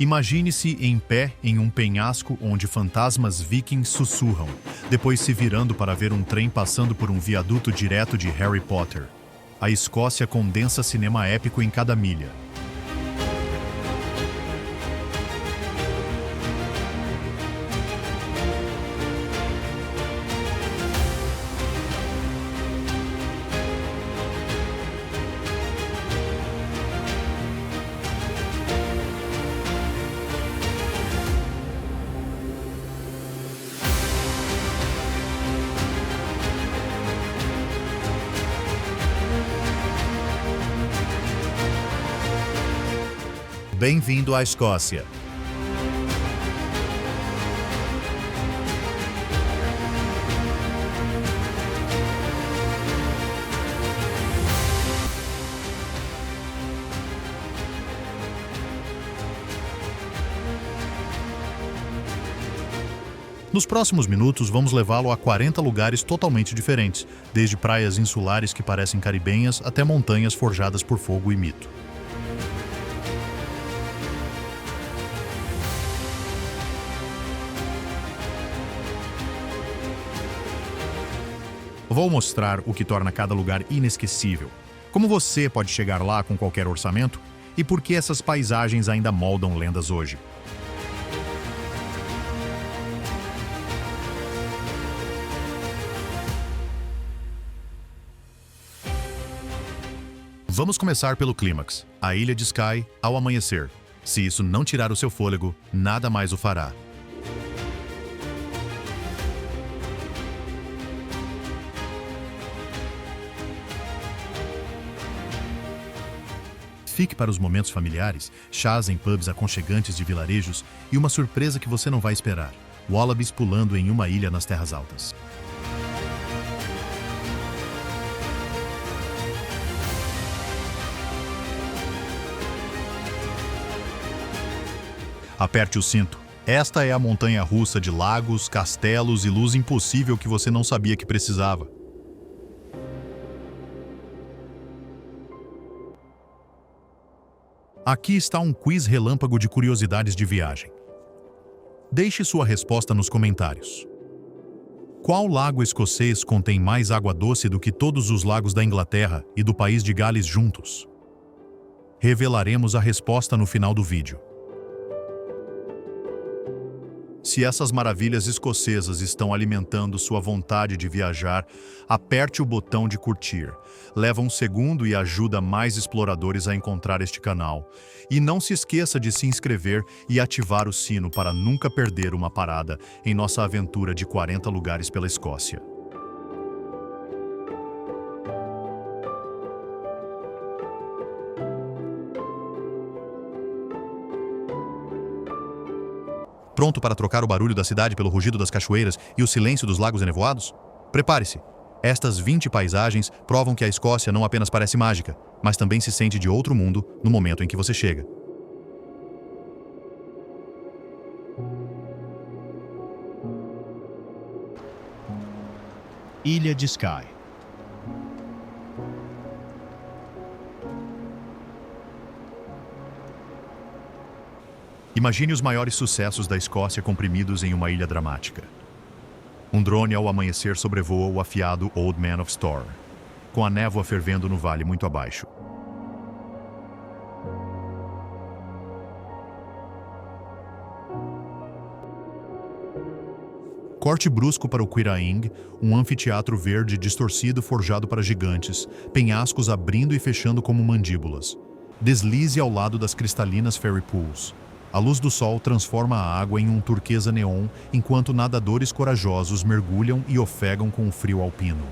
Imagine-se em pé em um penhasco onde fantasmas vikings sussurram, depois se virando para ver um trem passando por um viaduto direto de Harry Potter. A Escócia condensa cinema épico em cada milha. Bem-vindo à Escócia. Nos próximos minutos, vamos levá-lo a 40 lugares totalmente diferentes, desde praias insulares que parecem caribenhas até montanhas forjadas por fogo e mito. Vou mostrar o que torna cada lugar inesquecível, como você pode chegar lá com qualquer orçamento e por que essas paisagens ainda moldam lendas hoje. Vamos começar pelo clímax, a ilha de Skye ao amanhecer. Se isso não tirar o seu fôlego, nada mais o fará. Fique para os momentos familiares, chás em pubs aconchegantes de vilarejos e uma surpresa que você não vai esperar: wallabies pulando em uma ilha nas terras altas. Aperte o cinto. Esta é a montanha-russa de lagos, castelos e luz impossível que você não sabia que precisava. Aqui está um quiz relâmpago de curiosidades de viagem. Deixe sua resposta nos comentários. Qual lago escocês contém mais água doce do que todos os lagos da Inglaterra e do país de Gales juntos? Revelaremos a resposta no final do vídeo. Se essas maravilhas escocesas estão alimentando sua vontade de viajar, aperte o botão de curtir. Leva um segundo e ajuda mais exploradores a encontrar este canal. E não se esqueça de se inscrever e ativar o sino para nunca perder uma parada em nossa aventura de 40 lugares pela Escócia. Pronto para trocar o barulho da cidade pelo rugido das cachoeiras e o silêncio dos lagos enevoados? Prepare-se! Estas 20 paisagens provam que a Escócia não apenas parece mágica, mas também se sente de outro mundo no momento em que você chega. Ilha de Skye. Imagine os maiores sucessos da Escócia comprimidos em uma ilha dramática. Um drone ao amanhecer sobrevoa o afiado Old Man of Storr, com a névoa fervendo no vale muito abaixo. Corte brusco para o Quiraing, um anfiteatro verde distorcido forjado para gigantes, penhascos abrindo e fechando como mandíbulas. Deslize ao lado das cristalinas Fairy Pools. A luz do sol transforma a água em um turquesa neon, enquanto nadadores corajosos mergulham e ofegam com o frio alpino.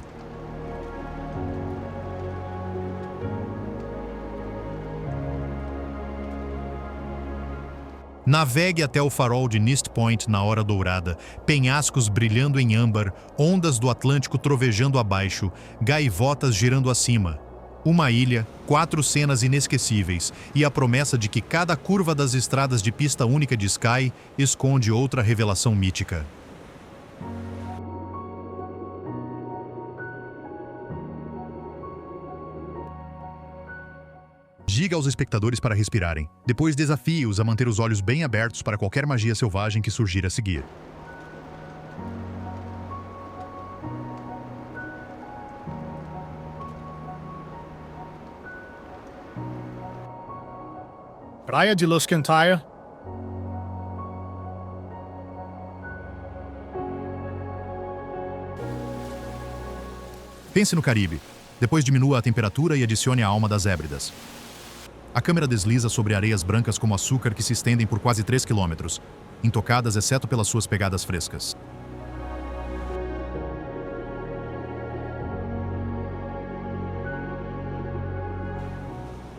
Navegue até o farol de Nist Point na hora dourada, penhascos brilhando em âmbar, ondas do Atlântico trovejando abaixo, gaivotas girando acima. Uma ilha, 4 cenas inesquecíveis e a promessa de que cada curva das estradas de pista única de Skye esconde outra revelação mítica. Diga aos espectadores para respirarem. Depois desafie-os a manter os olhos bem abertos para qualquer magia selvagem que surgir a seguir. Praia de Luscantaia. Pense no Caribe. Depois diminua a temperatura e adicione a alma das Hébridas. A câmera desliza sobre areias brancas como açúcar que se estendem por quase 3 quilômetros, intocadas exceto pelas suas pegadas frescas.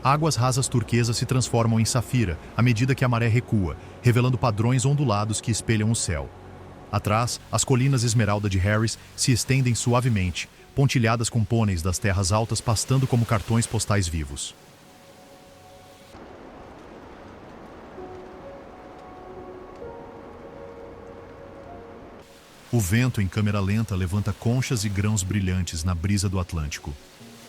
Águas rasas turquesas se transformam em safira à medida que a maré recua, revelando padrões ondulados que espelham o céu. Atrás, as colinas esmeralda de Harris se estendem suavemente, pontilhadas com pôneis das terras altas pastando como cartões postais vivos. O vento em câmera lenta levanta conchas e grãos brilhantes na brisa do Atlântico.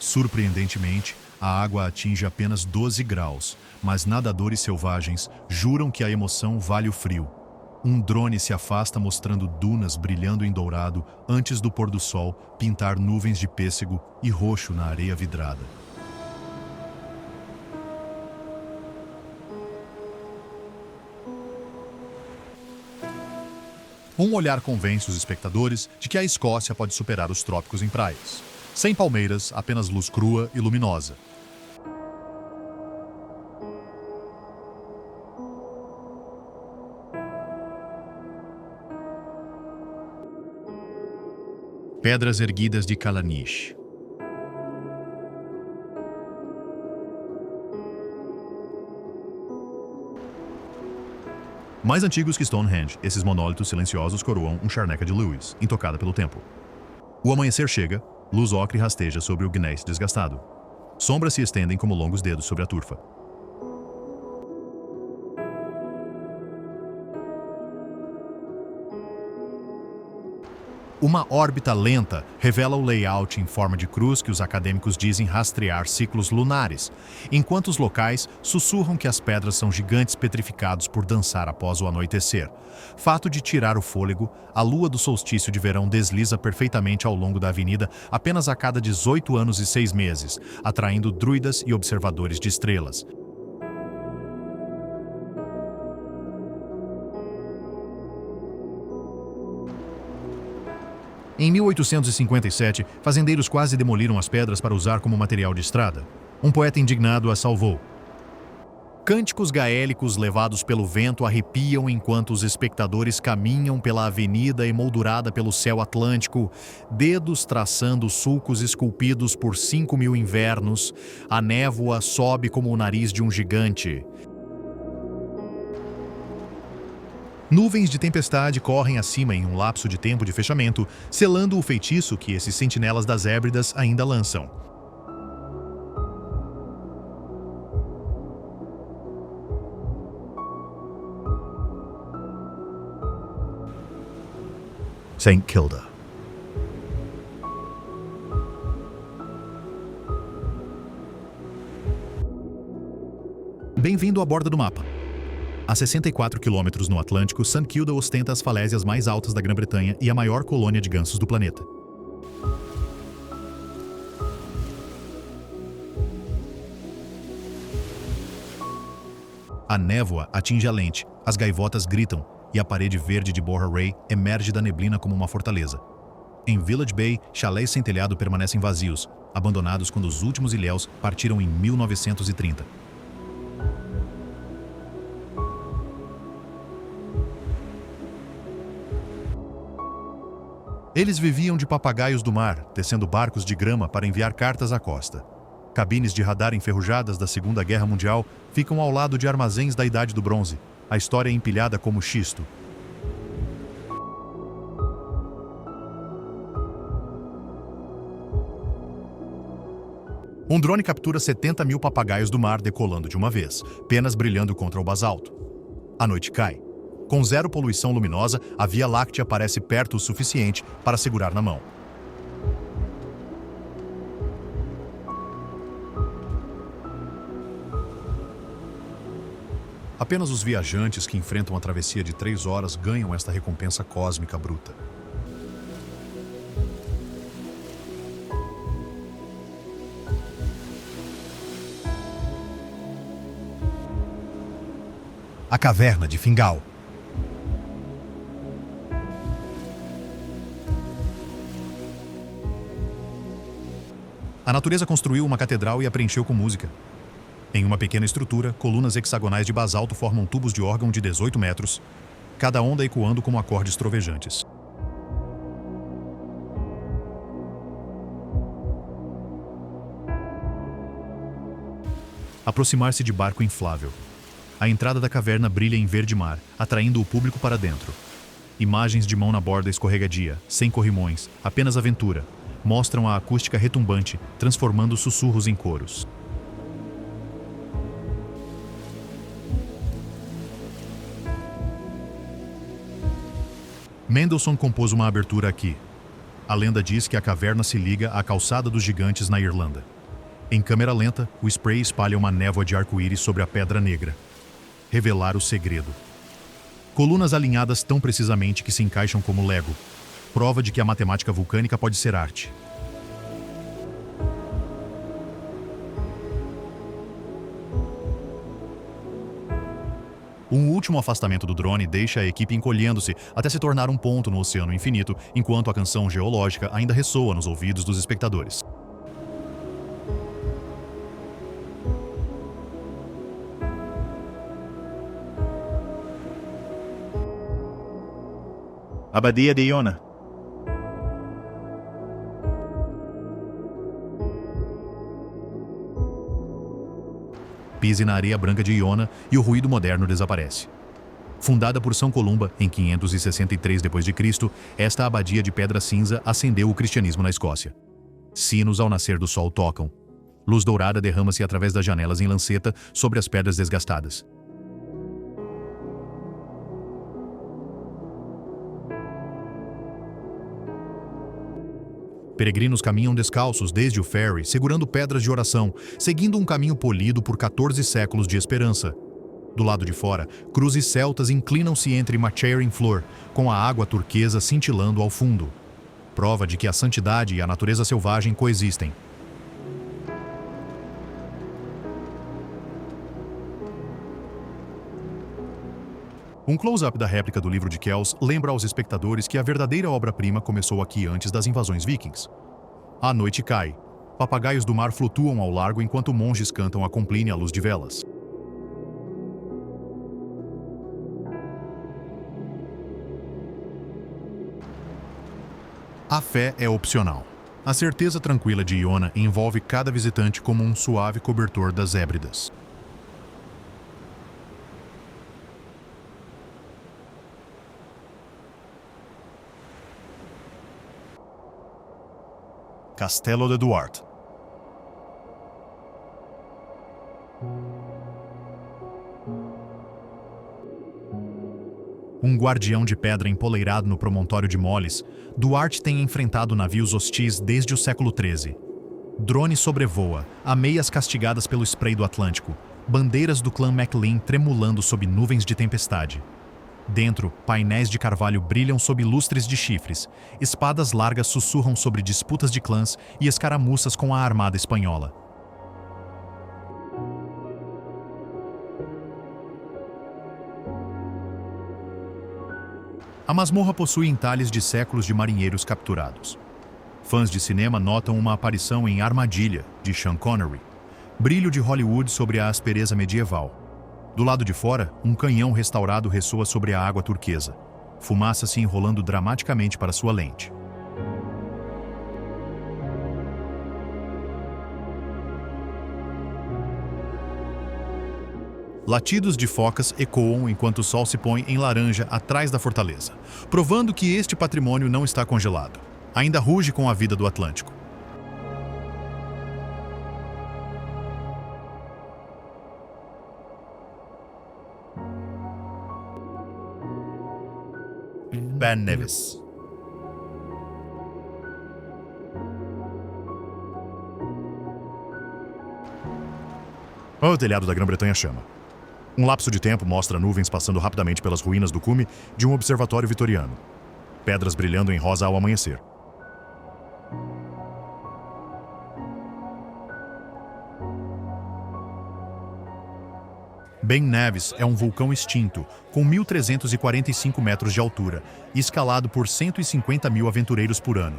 Surpreendentemente, a água atinge apenas 12 graus, mas nadadores selvagens juram que a emoção vale o frio. Um drone se afasta mostrando dunas brilhando em dourado antes do pôr do sol pintar nuvens de pêssego e roxo na areia vidrada. Um olhar convence os espectadores de que a Escócia pode superar os trópicos em praias. Sem palmeiras, apenas luz crua e luminosa. Pedras erguidas de Callanish. Mais antigos que Stonehenge, esses monólitos silenciosos coroam um charneca de Lewis, intocada pelo tempo. O amanhecer chega, luz ocre rasteja sobre o gneiss desgastado. Sombras se estendem como longos dedos sobre a turfa. Uma órbita lenta revela o layout em forma de cruz que os acadêmicos dizem rastrear ciclos lunares, enquanto os locais sussurram que as pedras são gigantes petrificados por dançar após o anoitecer. Fato de tirar o fôlego, a lua do solstício de verão desliza perfeitamente ao longo da avenida apenas a cada 18 anos e 6 meses, atraindo druidas e observadores de estrelas. Em 1857, fazendeiros quase demoliram as pedras para usar como material de estrada. Um poeta indignado as salvou. Cânticos gaélicos levados pelo vento arrepiam enquanto os espectadores caminham pela avenida emoldurada pelo céu Atlântico, dedos traçando sulcos esculpidos por 5.000 invernos. A névoa sobe como o nariz de um gigante. Nuvens de tempestade correm acima em um lapso de tempo de fechamento, selando o feitiço que esses sentinelas das Hébridas ainda lançam. St. Kilda. Bem-vindo à borda do mapa. A 64 quilômetros no Atlântico, St. Kilda ostenta as falésias mais altas da Grã-Bretanha e a maior colônia de gansos do planeta. A névoa atinge a lente, as gaivotas gritam e a parede verde de Borra Ray emerge da neblina como uma fortaleza. Em Village Bay, chalés sem telhado permanecem vazios, abandonados quando os últimos ilhéus partiram em 1930. Eles viviam de papagaios do mar, tecendo barcos de grama para enviar cartas à costa. Cabines de radar enferrujadas da Segunda Guerra Mundial ficam ao lado de armazéns da Idade do Bronze. A história é empilhada como xisto. Um drone captura 70.000 papagaios do mar decolando de uma vez, penas brilhando contra o basalto. A noite cai. Com zero poluição luminosa, a Via Láctea parece perto o suficiente para segurar na mão. Apenas os viajantes que enfrentam a travessia de 3 horas ganham esta recompensa cósmica bruta. A Caverna de Fingal. A natureza construiu uma catedral e a preencheu com música. Em uma pequena estrutura, colunas hexagonais de basalto formam tubos de órgão de 18 metros, cada onda ecoando como acordes trovejantes. Aproximar-se de barco inflável. A entrada da caverna brilha em verde mar, atraindo o público para dentro. Imagens de mão na borda escorregadia, sem corrimões, apenas aventura, mostram a acústica retumbante, transformando sussurros em coros. Mendelssohn compôs uma abertura aqui. A lenda diz que a caverna se liga à calçada dos gigantes na Irlanda. Em câmera lenta, o spray espalha uma névoa de arco-íris sobre a pedra negra. Revelar o segredo. Colunas alinhadas tão precisamente que se encaixam como Lego. Prova de que a matemática vulcânica pode ser arte. Um último afastamento do drone deixa a equipe encolhendo-se até se tornar um ponto no oceano infinito, enquanto a canção geológica ainda ressoa nos ouvidos dos espectadores. Abadia de Iona. Pise na areia branca de Iona e o ruído moderno desaparece. Fundada por São Columba em 563 d.C., esta abadia de pedra cinza acendeu o cristianismo na Escócia. Sinos ao nascer do sol tocam. Luz dourada derrama-se através das janelas em lanceta sobre as pedras desgastadas. Peregrinos caminham descalços desde o ferry, segurando pedras de oração, seguindo um caminho polido por 14 séculos de esperança. Do lado de fora, cruzes celtas inclinam-se entre Machair em flor, com a água turquesa cintilando ao fundo. Prova de que a santidade e a natureza selvagem coexistem. Um close-up da réplica do livro de Kells lembra aos espectadores que a verdadeira obra-prima começou aqui antes das invasões vikings. A noite cai. Papagaios do mar flutuam ao largo enquanto monges cantam a Compline à luz de velas. A fé é opcional. A certeza tranquila de Iona envolve cada visitante como um suave cobertor das Hébridas. Castelo de Duarte. Um guardião de pedra empoleirado no promontório de Moles, Duarte tem enfrentado navios hostis desde o século XIII. Drone sobrevoa, ameias castigadas pelo spray do Atlântico, bandeiras do clã MacLean tremulando sob nuvens de tempestade. Dentro, painéis de carvalho brilham sob lustres de chifres, espadas largas sussurram sobre disputas de clãs e escaramuças com a armada espanhola. A masmorra possui entalhes de séculos de marinheiros capturados. Fãs de cinema notam uma aparição em Armadilha, de Sean Connery, brilho de Hollywood sobre a aspereza medieval. Do lado de fora, um canhão restaurado ressoa sobre a água turquesa, fumaça se enrolando dramaticamente para sua lente. Latidos de focas ecoam enquanto o sol se põe em laranja atrás da fortaleza, provando que este patrimônio não está congelado. Ainda ruge com a vida do Atlântico. Ben Nevis. O telhado da Grã-Bretanha chama. Um lapso de tempo mostra nuvens passando rapidamente pelas ruínas do cume de um observatório vitoriano. Pedras brilhando em rosa ao amanhecer. Ben Nevis é um vulcão extinto, com 1.345 metros de altura e escalado por 150 mil aventureiros por ano.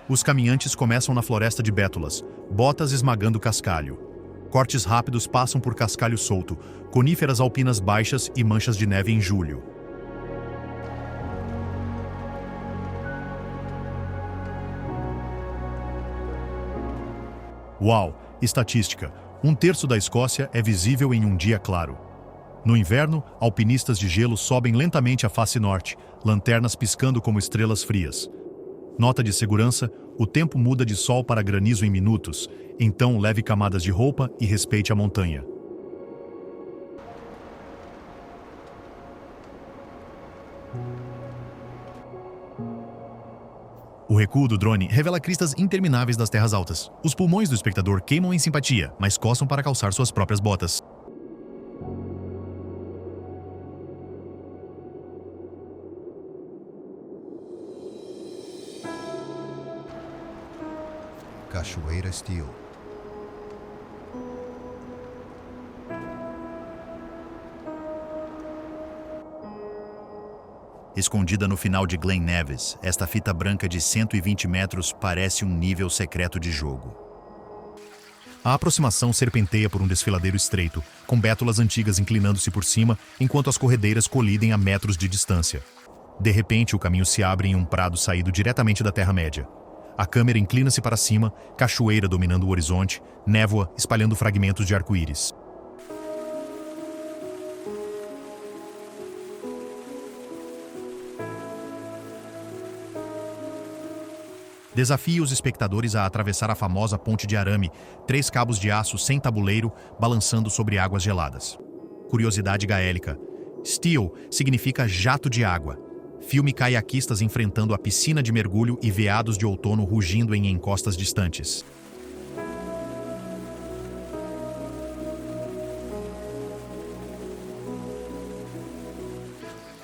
Os caminhantes começam na floresta de bétulas, botas esmagando cascalho. Cortes rápidos passam por cascalho solto, coníferas alpinas baixas e manchas de neve em julho. Uau! Estatística. 1/3 da Escócia é visível em um dia claro. No inverno, alpinistas de gelo sobem lentamente a face norte, lanternas piscando como estrelas frias. Nota de segurança: o tempo muda de sol para granizo em minutos, então leve camadas de roupa e respeite a montanha. O recuo do drone revela cristas intermináveis das terras altas. Os pulmões do espectador queimam em simpatia, mas coçam para calçar suas próprias botas. Cachoeira Steel. Escondida no final de Glen Nevis, esta fita branca de 120 metros parece um nível secreto de jogo. A aproximação serpenteia por um desfiladeiro estreito, com bétulas antigas inclinando-se por cima, enquanto as corredeiras colidem a metros de distância. De repente, o caminho se abre em um prado saído diretamente da Terra-média. A câmera inclina-se para cima, cachoeira dominando o horizonte, névoa espalhando fragmentos de arco-íris. Desafie os espectadores a atravessar a famosa ponte de arame, 3 cabos de aço sem tabuleiro, balançando sobre águas geladas. Curiosidade gaélica. Steel significa jato de água. Filme caiaquistas enfrentando a piscina de mergulho e veados de outono rugindo em encostas distantes.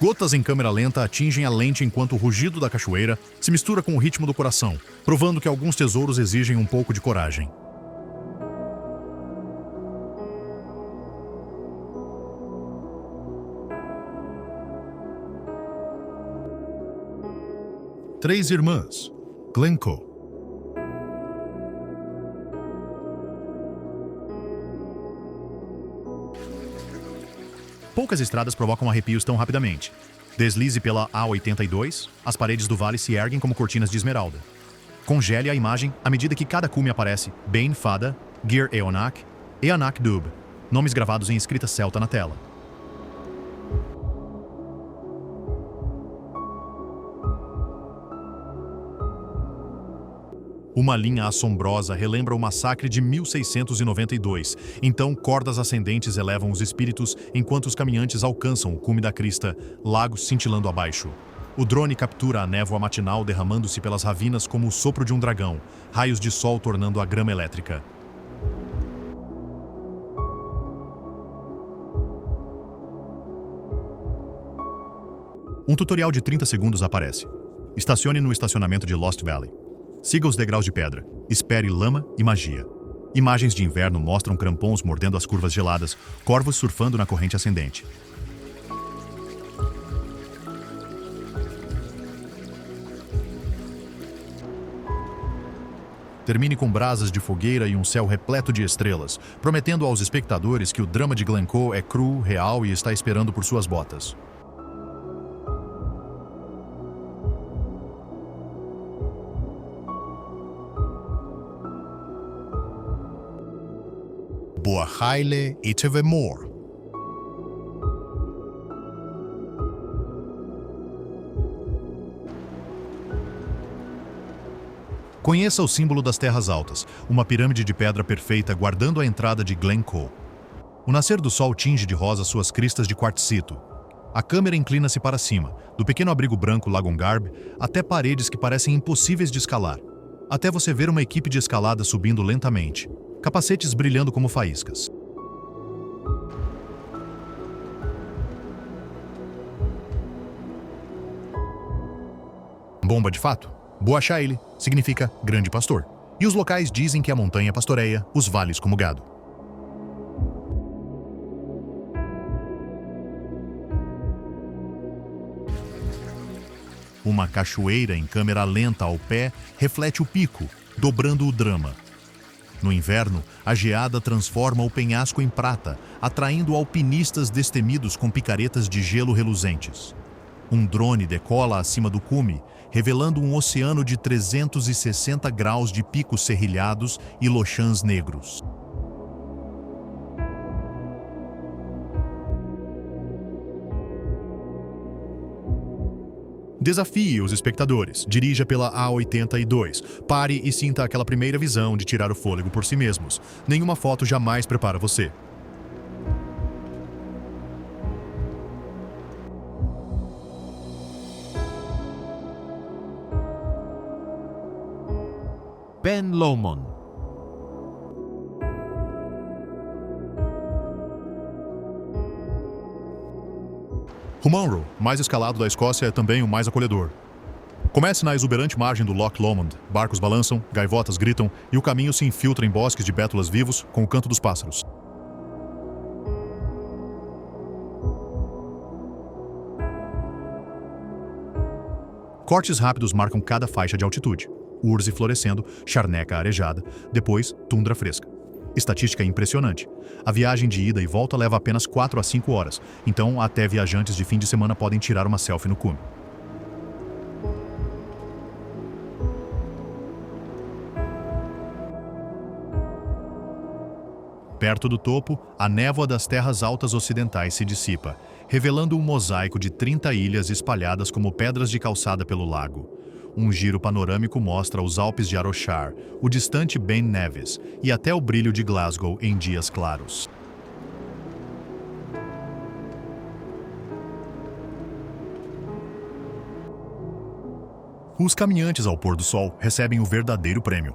Gotas em câmera lenta atingem a lente enquanto o rugido da cachoeira se mistura com o ritmo do coração, provando que alguns tesouros exigem um pouco de coragem. Três irmãs, Glencoe. Poucas estradas provocam arrepios tão rapidamente. Deslize pela A82, as paredes do vale se erguem como cortinas de esmeralda. Congele a imagem à medida que cada cume aparece Bain Fada, Gir Eonac, Eonac Dub, nomes gravados em escrita celta na tela. Uma linha assombrosa relembra o massacre de 1692, então cordas ascendentes elevam os espíritos enquanto os caminhantes alcançam o cume da crista, lagos cintilando abaixo. O drone captura a névoa matinal derramando-se pelas ravinas como o sopro de um dragão, raios de sol tornando a grama elétrica. Um tutorial de 30 segundos aparece. Estacione no estacionamento de Lost Valley. Siga os degraus de pedra. Espere lama e magia. Imagens de inverno mostram crampons mordendo as curvas geladas, corvos surfando na corrente ascendente. Termine com brasas de fogueira e um céu repleto de estrelas, prometendo aos espectadores que o drama de Glencoe é cru, real e está esperando por suas botas. Boa Haile e Tevemor. Conheça o símbolo das Terras Altas, uma pirâmide de pedra perfeita guardando a entrada de Glencoe. O nascer do sol tinge de rosa suas cristas de quartzito. A câmera inclina-se para cima, do pequeno abrigo branco Lagongarb até paredes que parecem impossíveis de escalar, até você ver uma equipe de escalada subindo lentamente. Capacetes brilhando como faíscas. Bomba de fato? Boachaile significa grande pastor. E os locais dizem que a montanha pastoreia os vales como gado. Uma cachoeira em câmera lenta ao pé reflete o pico, dobrando o drama. No inverno, a geada transforma o penhasco em prata, atraindo alpinistas destemidos com picaretas de gelo reluzentes. Um drone decola acima do cume, revelando um oceano de 360 graus de picos serrilhados e lochãs negros. Desafie os espectadores, dirija pela A82, pare e sinta aquela primeira visão de tirar o fôlego por si mesmos. Nenhuma foto jamais prepara você. Ben Lomond. O Munro, mais escalado da Escócia, é também o mais acolhedor. Comece na exuberante margem do Loch Lomond. Barcos balançam, gaivotas gritam e o caminho se infiltra em bosques de bétulas vivos com o canto dos pássaros. Cortes rápidos marcam cada faixa de altitude. Urze florescendo, charneca arejada, depois tundra fresca. Estatística impressionante. A viagem de ida e volta leva apenas 4 a 5 horas, então até viajantes de fim de semana podem tirar uma selfie no cume. Perto do topo, a névoa das terras altas ocidentais se dissipa, revelando um mosaico de 30 ilhas espalhadas como pedras de calçada pelo lago. Um giro panorâmico mostra os Alpes de Arrochar, o distante Ben Nevis e até o brilho de Glasgow em dias claros. Os caminhantes ao pôr do sol recebem o verdadeiro prêmio.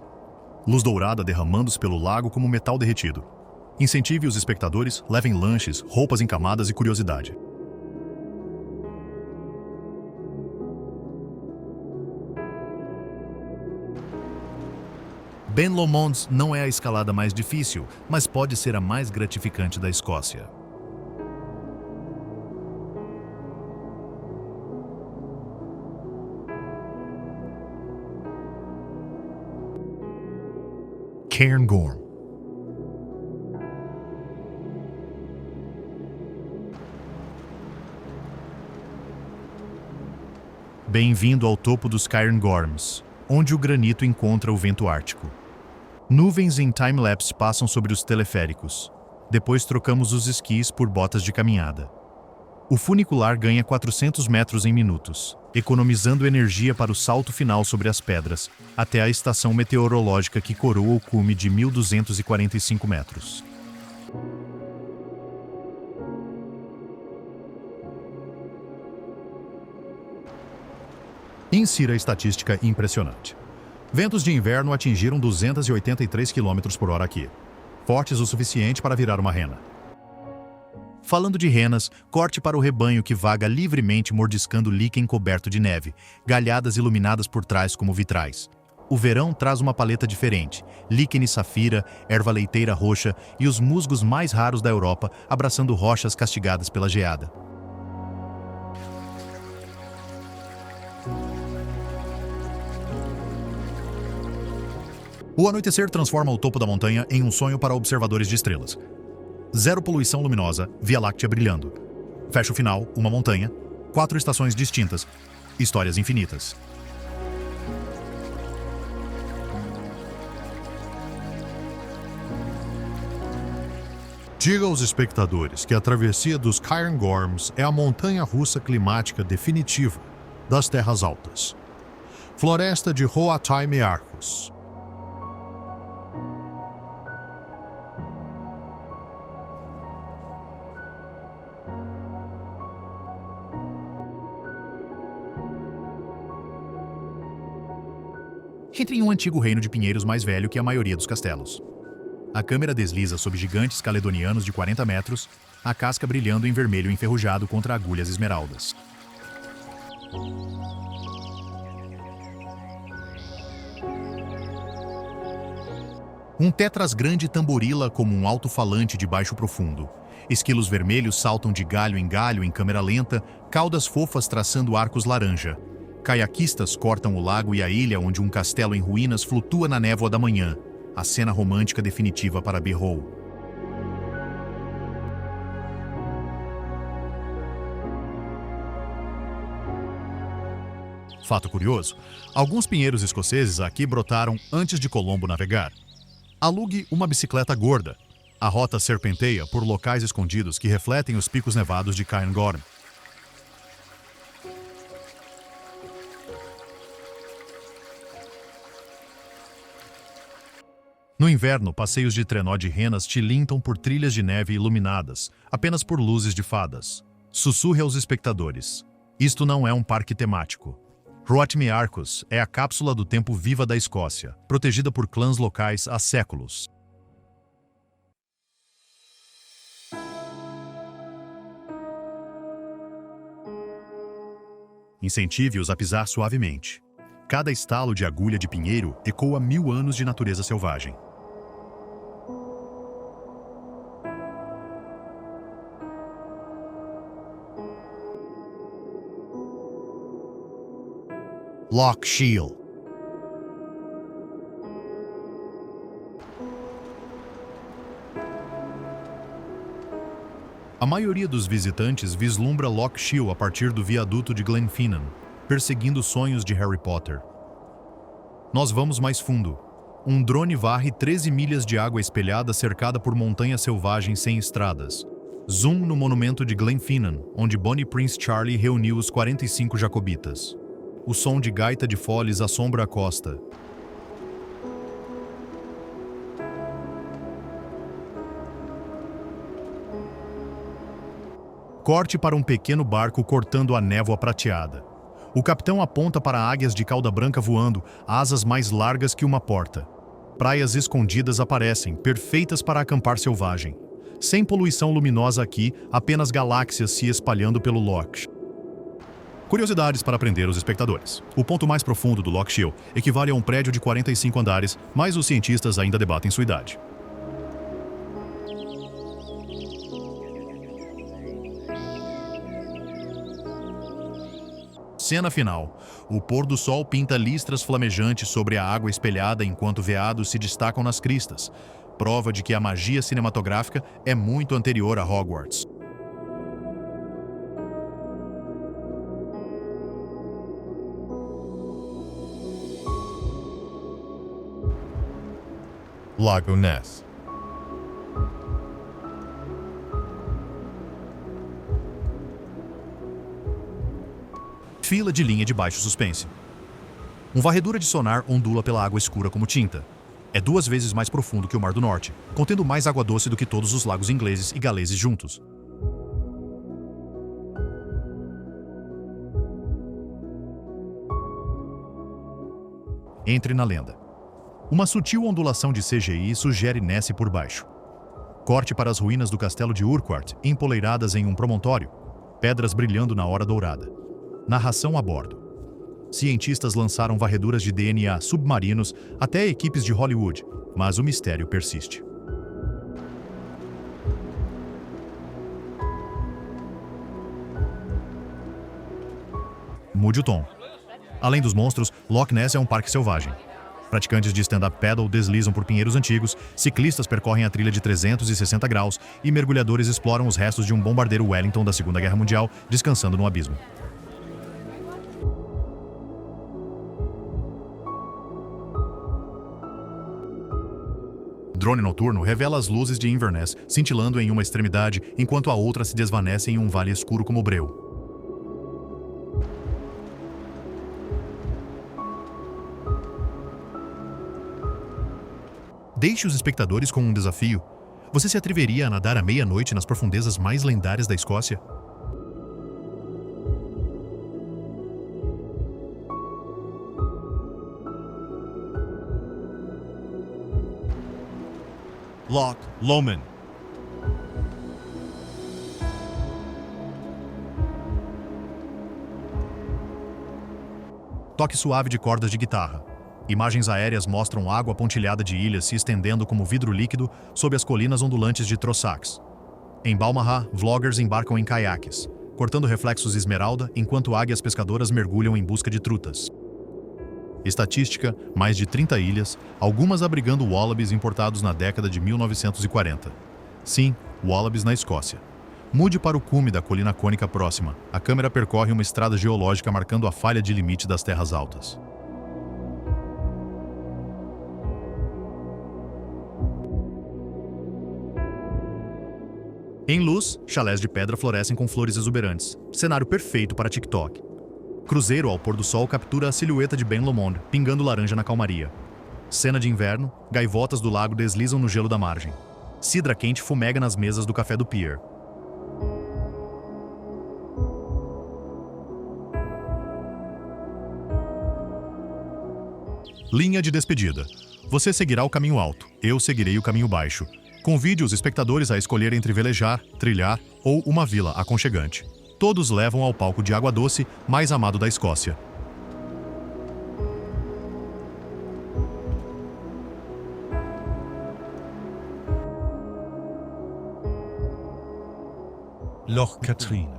Luz dourada derramando-se pelo lago como metal derretido. Incentive os espectadores, levem lanches, roupas encamadas e curiosidade. Ben Lomond não é a escalada mais difícil, mas pode ser a mais gratificante da Escócia. Cairngorm. Bem-vindo ao topo dos Cairngorms, onde o granito encontra o vento ártico. Nuvens em time-lapse passam sobre os teleféricos. Depois trocamos os esquis por botas de caminhada. O funicular ganha 400 metros em minutos, economizando energia para o salto final sobre as pedras, até a estação meteorológica que coroa o cume de 1.245 metros. Insira estatística impressionante. Ventos de inverno atingiram 283 km por hora aqui, fortes o suficiente para virar uma rena. Falando de renas, corte para o rebanho que vaga livremente mordiscando líquen coberto de neve, galhadas iluminadas por trás como vitrais. O verão traz uma paleta diferente, líquene safira, erva leiteira roxa e os musgos mais raros da Europa abraçando rochas castigadas pela geada. O anoitecer transforma o topo da montanha em um sonho para observadores de estrelas. Zero poluição luminosa, Via Láctea brilhando. Fecha o final, uma montanha, 4 estações distintas, histórias infinitas. Diga aos espectadores que a travessia dos Cairngorms é a montanha-russa climática definitiva das terras altas. Floresta de Hoatai Mearchus. Entre em um antigo reino de pinheiros mais velho que a maioria dos castelos. A câmera desliza sob gigantes caledonianos de 40 metros, a casca brilhando em vermelho enferrujado contra agulhas esmeraldas. Um tetras grande tamborila como um alto-falante de baixo profundo. Esquilos vermelhos saltam de galho em câmera lenta, caudas fofas traçando arcos laranja. Caiaquistas cortam o lago e a ilha onde um castelo em ruínas flutua na névoa da manhã. A cena romântica definitiva para Behold. Fato curioso, alguns pinheiros escoceses aqui brotaram antes de Colombo navegar. Alugue uma bicicleta gorda. A rota serpenteia por locais escondidos que refletem os picos nevados de Cairngorm. No inverno, passeios de trenó de renas tilintam por trilhas de neve iluminadas, apenas por luzes de fadas. Sussurre aos espectadores. Isto não é um parque temático. Rotme Arcos é a cápsula do tempo viva da Escócia, protegida por clãs locais há séculos. Incentive-os a pisar suavemente. Cada estalo de agulha de pinheiro ecoa 1000 anos de natureza selvagem. Loch Shiel. A maioria dos visitantes vislumbra Loch Shiel a partir do viaduto de Glenfinnan, perseguindo sonhos de Harry Potter. Nós vamos mais fundo. Um drone varre 13 milhas de água espelhada cercada por montanhas selvagens sem estradas. Zoom no monumento de Glenfinnan, onde Bonnie Prince Charlie reuniu os 45 jacobitas. O som de gaita de foles assombra a costa. Corte para um pequeno barco cortando a névoa prateada. O capitão aponta para águias de cauda branca voando, asas mais largas que uma porta. Praias escondidas aparecem, perfeitas para acampar selvagem. Sem poluição luminosa aqui, apenas galáxias se espalhando pelo Loch. Curiosidades para aprender os espectadores. O ponto mais profundo do Loch Shiel equivale a um prédio de 45 andares, mas os cientistas ainda debatem sua idade. Cena final. O pôr do sol pinta listras flamejantes sobre a água espelhada enquanto veados se destacam nas cristas. Prova de que a magia cinematográfica é muito anterior a Hogwarts. Lago Ness. Fila de linha de baixo suspense. Um varredura de sonar ondula pela água escura como tinta. É 2 vezes mais profundo que o Mar do Norte, contendo mais água doce do que todos os lagos ingleses e galeses juntos. Entre na lenda. Uma sutil ondulação de CGI sugere Ness por baixo. Corte para as ruínas do castelo de Urquhart, empoleiradas em um promontório, pedras brilhando na hora dourada. Narração a bordo. Cientistas lançaram varreduras de DNA submarinos até equipes de Hollywood, mas o mistério persiste. Mude o tom. Além dos monstros, Loch Ness é um parque selvagem. Praticantes de stand-up paddle deslizam por pinheiros antigos, ciclistas percorrem a trilha de 360 graus e mergulhadores exploram os restos de um bombardeiro Wellington da Segunda Guerra Mundial, descansando no abismo. Drone noturno revela as luzes de Inverness cintilando em uma extremidade, enquanto a outra se desvanece em um vale escuro como breu. Deixe os espectadores com um desafio. Você se atreveria a nadar à meia-noite nas profundezas mais lendárias da Escócia? Loch Lomond. Toque suave de cordas de guitarra. Imagens aéreas mostram água pontilhada de ilhas se estendendo como vidro líquido sob as colinas ondulantes de Trossachs. Em Balmaha, vloggers embarcam em caiaques, cortando reflexos esmeralda enquanto águias pescadoras mergulham em busca de trutas. Estatística, mais de 30 ilhas, algumas abrigando wallabies importados na década de 1940. Sim, wallabies na Escócia. Mude para o cume da colina cônica próxima. A câmera percorre uma estrada geológica marcando a falha de limite das terras altas. Em Luz, chalés de pedra florescem com flores exuberantes. Cenário perfeito para TikTok. Cruzeiro ao pôr do sol captura a silhueta de Ben Lomond, pingando laranja na calmaria. Cena de inverno, gaivotas do lago deslizam no gelo da margem. Cidra quente fumega nas mesas do café do pier. Linha de despedida. Você seguirá o caminho alto, eu seguirei o caminho baixo. Convide os espectadores a escolher entre velejar, trilhar ou uma vila aconchegante. Todos levam ao palco de água doce mais amado da Escócia. Loch Katrine.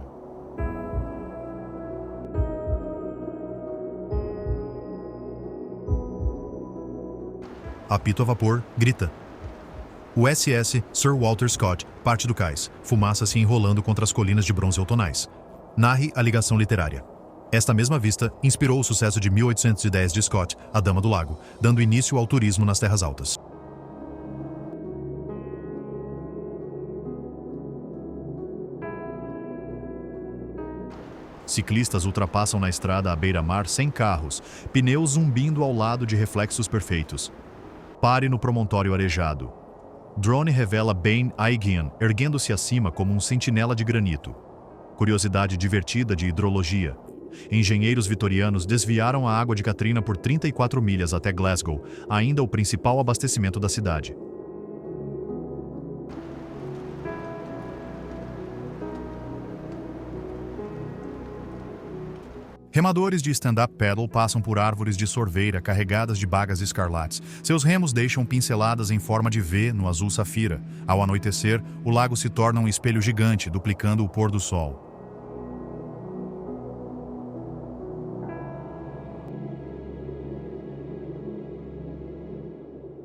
Apito a vapor, grita. O SS Sir Walter Scott parte do cais, fumaça se enrolando contra as colinas de bronze outonais. Narre a ligação literária. Esta mesma vista inspirou o sucesso de 1810 de Scott, A Dama do Lago, dando início ao turismo nas terras altas. Ciclistas ultrapassam na estrada à beira-mar sem carros, pneus zumbindo ao lado de reflexos perfeitos. Pare no promontório arejado. Drone revela Ben Aigean, erguendo-se acima como um sentinela de granito. Curiosidade divertida de hidrologia. Engenheiros vitorianos desviaram a água de Katrina por 34 milhas até Glasgow, ainda o principal abastecimento da cidade. Remadores de stand-up paddle passam por árvores de sorveira carregadas de bagas escarlates. Seus remos deixam pinceladas em forma de V no azul safira. Ao anoitecer, o lago se torna um espelho gigante, duplicando o pôr do sol.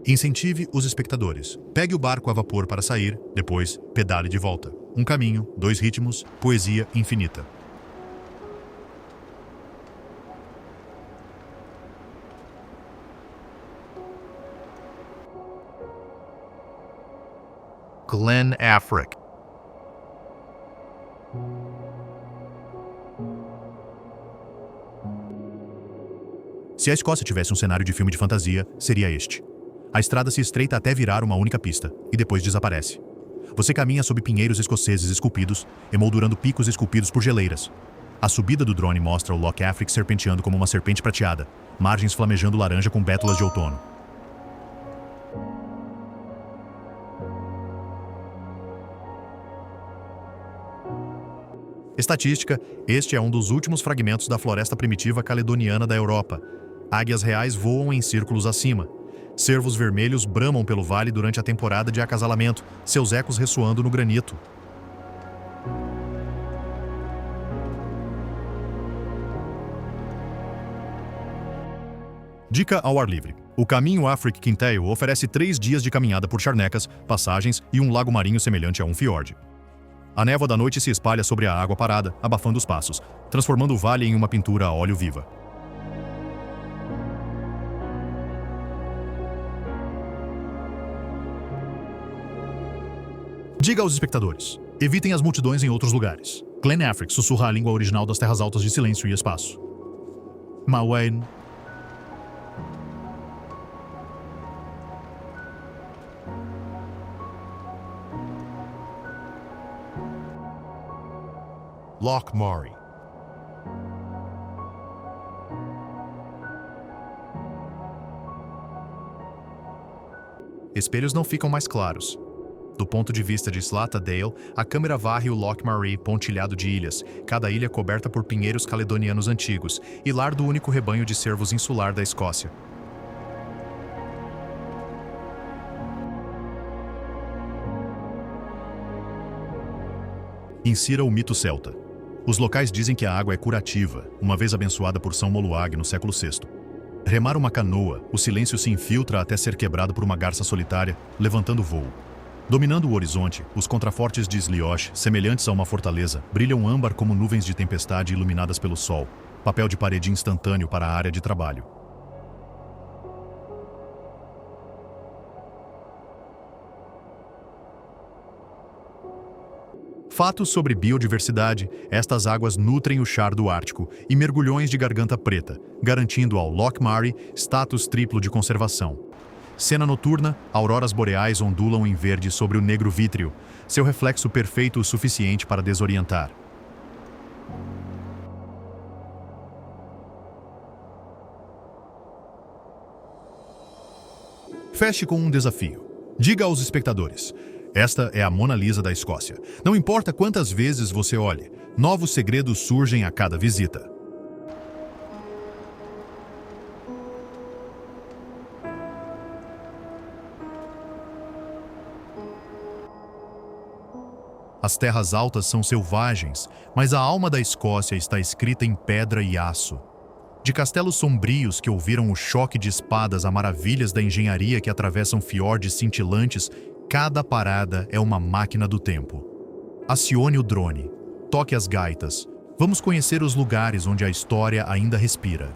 Incentive os espectadores. Pegue o barco a vapor para sair, depois pedale de volta. Um caminho, 2 ritmos, poesia infinita. Glen Affric. Se a Escócia tivesse um cenário de filme de fantasia, seria este. A estrada se estreita até virar uma única pista, e depois desaparece. Você caminha sob pinheiros escoceses esculpidos, emoldurando picos esculpidos por geleiras. A subida do drone mostra o Loch Affric serpenteando como uma serpente prateada, margens flamejando laranja com bétulas de outono. Estatística, este é um dos últimos fragmentos da floresta primitiva caledoniana da Europa. Águias reais voam em círculos acima. Cervos vermelhos bramam pelo vale durante a temporada de acasalamento, seus ecos ressoando no granito. Dica ao ar livre. O caminho Affric Kintail oferece 3 dias de caminhada por charnecas, passagens e um lago marinho semelhante a um fiord. A névoa da noite se espalha sobre a água parada, abafando os passos, transformando o vale em uma pintura a óleo viva. Diga aos espectadores, evitem as multidões em outros lugares. Glen Affric sussurra a língua original das terras altas de silêncio e espaço. Mawen. Loch Maury. Espelhos não ficam mais claros. Do ponto de vista de Slatadale, a câmera varre o Loch Maury pontilhado de ilhas, cada ilha coberta por pinheiros caledonianos antigos, e lar do único rebanho de cervos insular da Escócia. Insira o mito celta. Os locais dizem que a água é curativa, uma vez abençoada por São Moloag no século VI. Remar uma canoa, o silêncio se infiltra até ser quebrado por uma garça solitária, levantando voo. Dominando o horizonte, os contrafortes de Sliosh, semelhantes a uma fortaleza, brilham âmbar como nuvens de tempestade iluminadas pelo sol, papel de parede instantâneo para a área de trabalho. Fatos sobre biodiversidade: estas águas nutrem o char do Ártico e mergulhões de garganta preta, garantindo ao Loch Maree status triplo de conservação. Cena noturna: auroras boreais ondulam em verde sobre o negro vítreo, seu reflexo perfeito o suficiente para desorientar. Feche com um desafio. Diga aos espectadores: esta é a Mona Lisa da Escócia. Não importa quantas vezes você olhe, novos segredos surgem a cada visita. As terras altas são selvagens, mas a alma da Escócia está escrita em pedra e aço. De castelos sombrios que ouviram o choque de espadas a maravilhas da engenharia que atravessam fiordes cintilantes, cada parada é uma máquina do tempo. Acione o drone, toque as gaitas. Vamos conhecer os lugares onde a história ainda respira.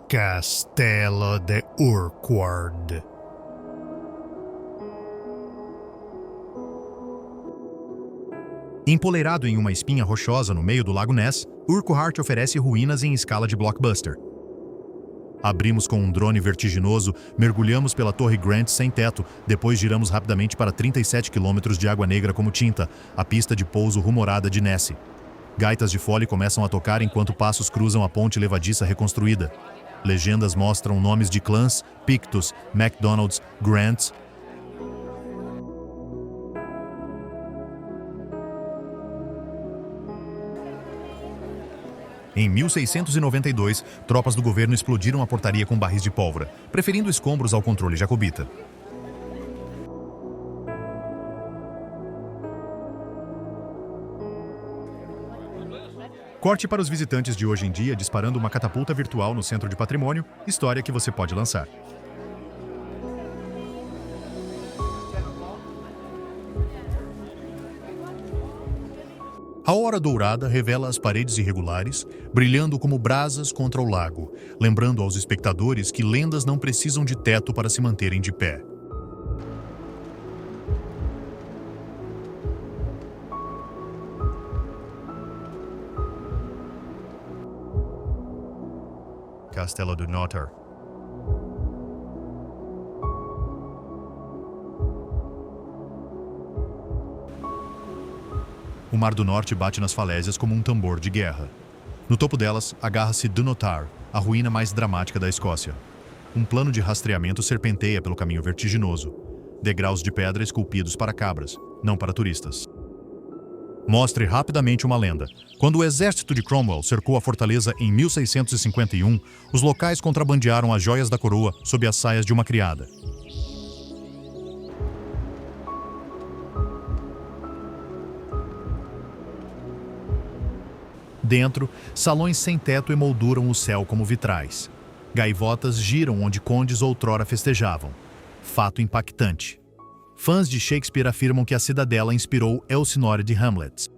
Castelo de Urquhart. Empoleirado em uma espinha rochosa no meio do Lago Ness, Urquhart oferece ruínas em escala de blockbuster. Abrimos com um drone vertiginoso, mergulhamos pela Torre Grant sem teto, depois giramos rapidamente para 37 quilômetros de água negra como tinta, a pista de pouso rumorada de Nessie. Gaitas de fole começam a tocar enquanto passos cruzam a ponte levadiça reconstruída. Legendas mostram nomes de clãs, Pictos, MacDonalds, Grants. Em 1692, tropas do governo explodiram a portaria com barris de pólvora, preferindo escombros ao controle jacobita. Corte para os visitantes de hoje em dia disparando uma catapulta virtual no centro de patrimônio, história que você pode lançar. A hora dourada revela as paredes irregulares, brilhando como brasas contra o lago, lembrando aos espectadores que lendas não precisam de teto para se manterem de pé. Castelo do Notar. O Mar do Norte bate nas falésias como um tambor de guerra. No topo delas, agarra-se Dunotar, a ruína mais dramática da Escócia. Um plano de rastreamento serpenteia pelo caminho vertiginoso. Degraus de pedra esculpidos para cabras, não para turistas. Mostre rapidamente uma lenda. Quando o exército de Cromwell cercou a fortaleza em 1651, os locais contrabandearam as joias da coroa sob as saias de uma criada. Dentro, salões sem teto emolduram o céu como vitrais. Gaivotas giram onde condes outrora festejavam. Fato impactante. Fãs de Shakespeare afirmam que a cidadela inspirou Elsinore de Hamlet.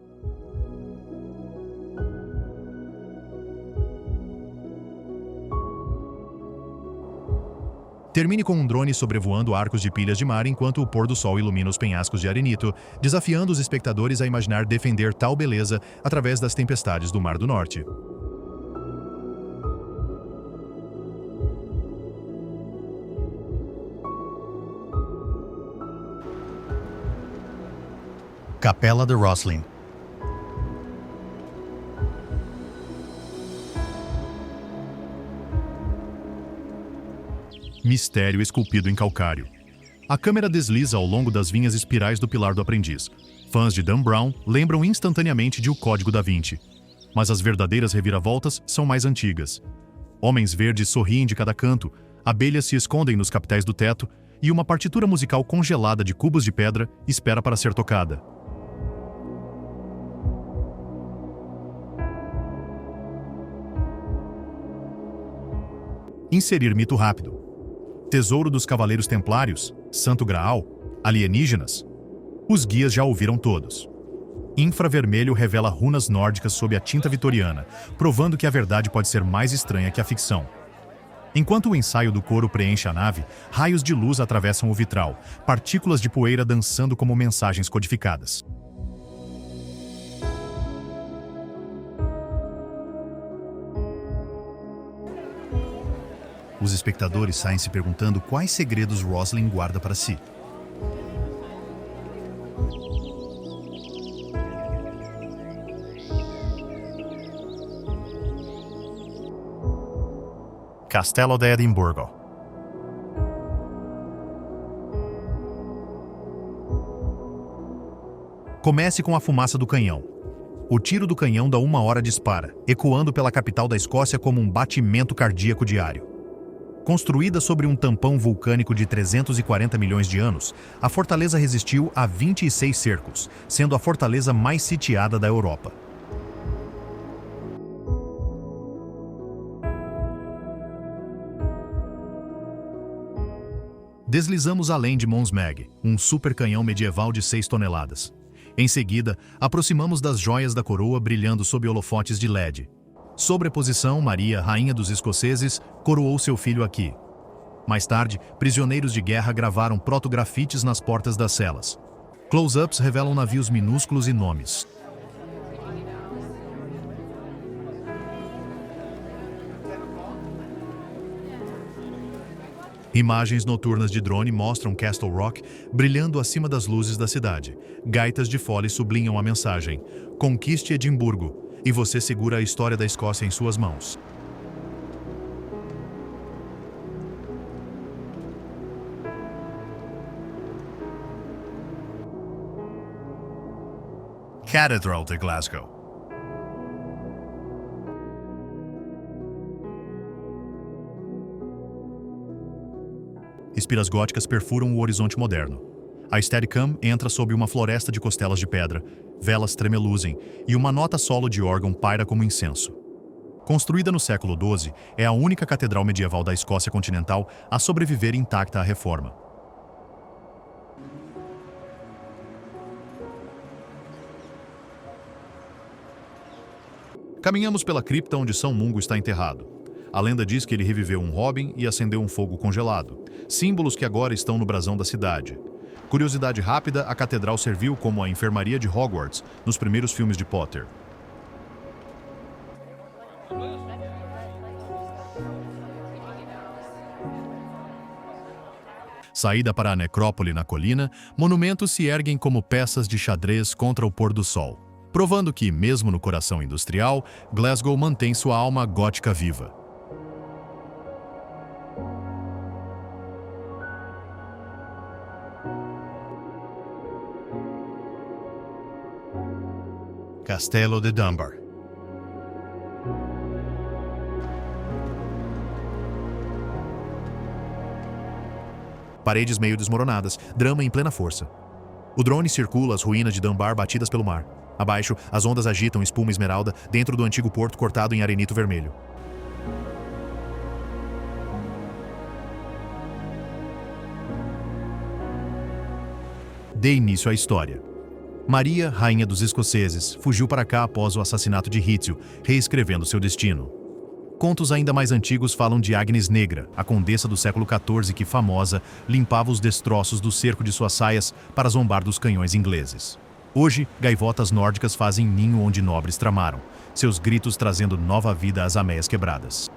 Termine com um drone sobrevoando arcos de pilhas de mar enquanto o pôr do sol ilumina os penhascos de arenito, desafiando os espectadores a imaginar defender tal beleza através das tempestades do Mar do Norte. Capela de Rosslyn. Mistério esculpido em calcário. A câmera desliza ao longo das vinhas espirais do Pilar do Aprendiz. Fãs de Dan Brown lembram instantaneamente de O Código da Vinci. Mas as verdadeiras reviravoltas são mais antigas. Homens verdes sorriem de cada canto, Abelhas se escondem nos capitéis do teto e uma partitura musical congelada de cubos de pedra espera para ser tocada. Inserir mito rápido. Tesouro dos Cavaleiros Templários, Santo Graal, alienígenas. Os guias já ouviram todos. Infravermelho revela runas nórdicas sob a tinta vitoriana, provando que a verdade pode ser mais estranha que a ficção. Enquanto o ensaio do coro preenche a nave, raios de luz atravessam o vitral, partículas de poeira dançando como mensagens codificadas. Os espectadores saem se perguntando quais segredos Roslin guarda para si. Castelo de Edimburgo. Comece com a fumaça do canhão. O tiro do canhão dá 1 hora dispara, ecoando pela capital da Escócia como um batimento cardíaco diário. Construída sobre um tampão vulcânico de 340 milhões de anos, a fortaleza resistiu a 26 cercos, sendo a fortaleza mais sitiada da Europa. Deslizamos além de Mons Meg, um super canhão medieval de 6 toneladas. Em seguida, aproximamos das joias da coroa brilhando sob holofotes de LED. Sobreposição, Maria, rainha dos escoceses, coroou seu filho aqui. Mais tarde, prisioneiros de guerra gravaram protografites nas portas das celas. Close-ups revelam navios minúsculos e nomes. Imagens noturnas de drone mostram Castle Rock brilhando acima das luzes da cidade. Gaitas de fole sublinham a mensagem: Conquiste Edimburgo, e você segura a história da Escócia em suas mãos. Cathedral de Glasgow. Espiras góticas perfuram o horizonte moderno. A Steadicam entra sob uma floresta de costelas de pedra, velas tremeluzem e uma nota solo de órgão paira como incenso. Construída no século XII, é a única catedral medieval da Escócia continental a sobreviver intacta à reforma. Caminhamos pela cripta onde São Mungo está enterrado. A lenda diz que ele reviveu um Robin e acendeu um fogo congelado, símbolos que agora estão no brasão da cidade. Curiosidade rápida, a catedral serviu como a enfermaria de Hogwarts nos primeiros filmes de Potter. Saída para a necrópole na colina, monumentos se erguem como peças de xadrez contra o pôr do sol, provando que, mesmo no coração industrial, Glasgow mantém sua alma gótica viva. Castelo de Dunbar. Paredes meio desmoronadas, drama em plena força. O drone circula as ruínas de Dunbar batidas pelo mar. Abaixo, as ondas agitam espuma esmeralda dentro do antigo porto cortado em arenito vermelho. Dê início à história. Maria, rainha dos escoceses, fugiu para cá após o assassinato de Hithil, reescrevendo seu destino. Contos ainda mais antigos falam de Agnes Negra, a condessa do século XIV que, famosa, limpava os destroços do cerco de suas saias para zombar dos canhões ingleses. Hoje, gaivotas nórdicas fazem ninho onde nobres tramaram, seus gritos trazendo nova vida às ameias quebradas.